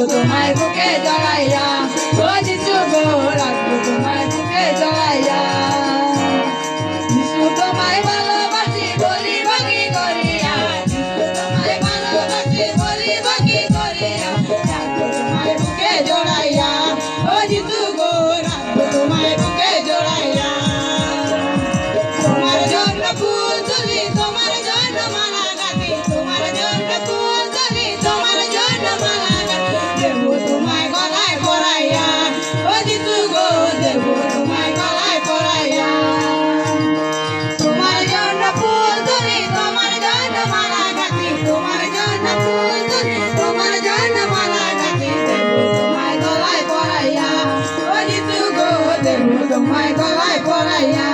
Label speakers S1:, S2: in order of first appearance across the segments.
S1: তোমায় বুকে জড়াইয়া ও যিশু গো রাখবো তোমায় বুকে জড়াইয়া যিশু তোমায় ভালোবাসি বলিব কি করিয়া যিশু তোমায় ভালোবাসি বলিব কি করিয়া রাখবো তোমায় বুকে জড়াইয়া ও যিশু গো রাখবো তোমায় বুকে জড়াইয়া তোমার জন্য ফুল তুলি তোমার জন্য মালা গাঁথি তোমার জন্য ফুল তুলি তোমার জন্য মালা দেবো তোমায় গলায় পরাইয়া ও যিশু গো দেবো তোমায় গলায় পরাইয়া তোমার জন্য ফুল তুলি তোমার জন্য মালা গাঁথি তোমার জন্য ফুল তুলি তোমার জন্য মালা গাঁথি দেবো তোমায় গলায় পরাইয়া ও যিশু গো দেবো তোমায় গলায় পরাইয়া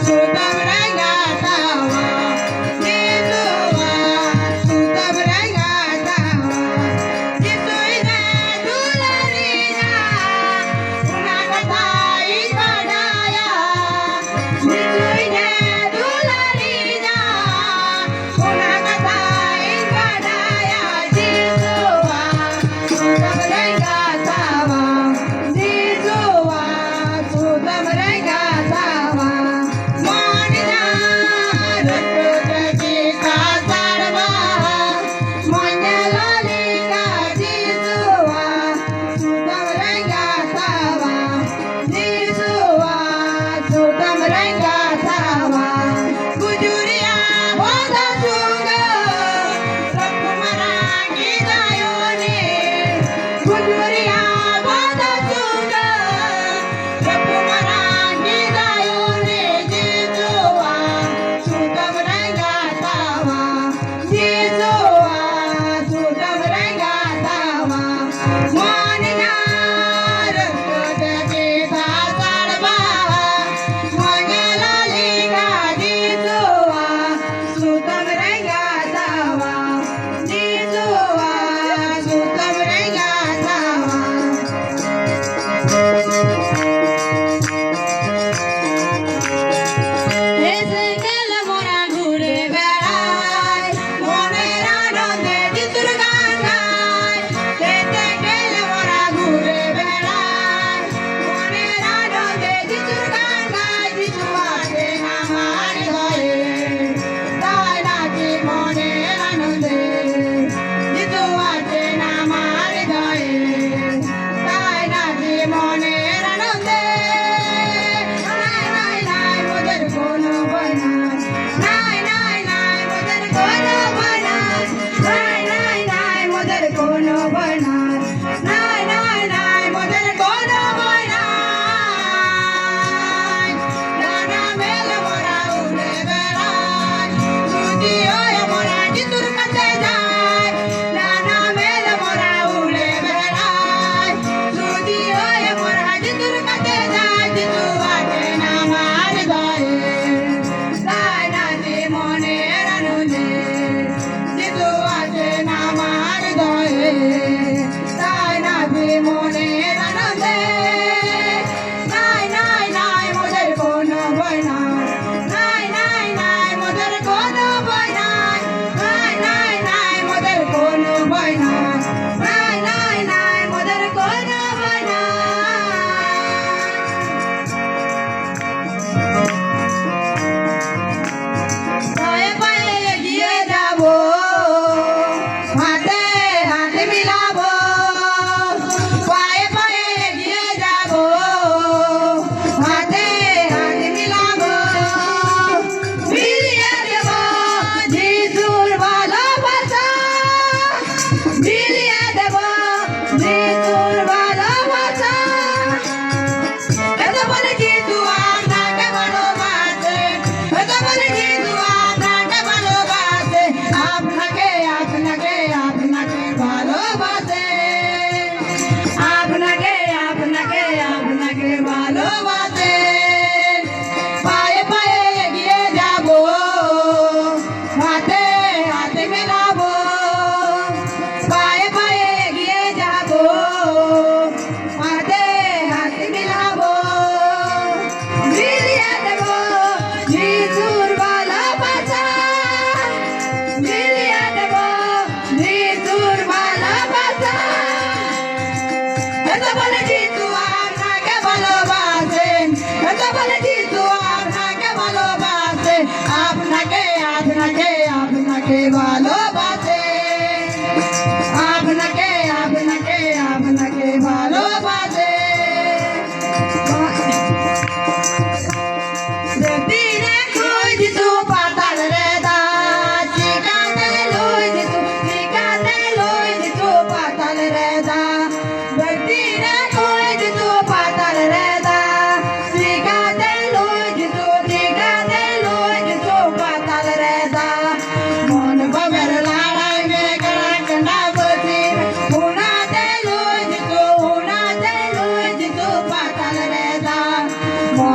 S1: Sudah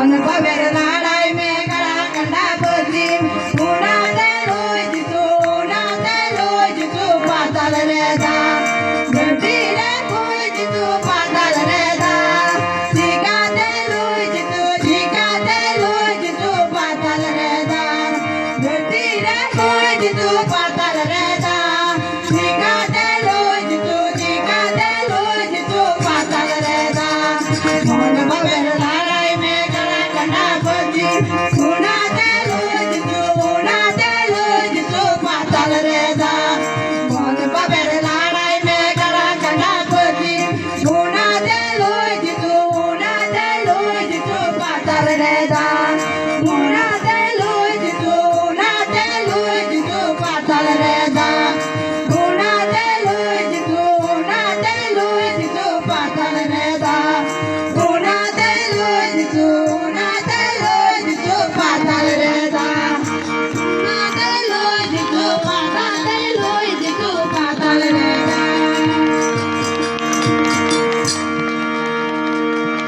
S1: মন পাবের লড়াই মেঘলা কান্ডা বজি উড়াতে লই জিতু পাতাল রে দা ধরতি রে কই জিতু পাতাল রে দা জিগাতে লই জিতু পাতাল রে দা ধরতি রে কই জিতু পাতাল রে দা জিগাতে লই জিতু পাতাল রে দা মন পাবের লড়াই মেঘলা কান্ডা বজি উড়াতে লই জিতু পাতাল রে দা মন পাবের লড়াই মেঘলা কান্ডা বজি উড়াতে লই জিতু পাতাল রে দা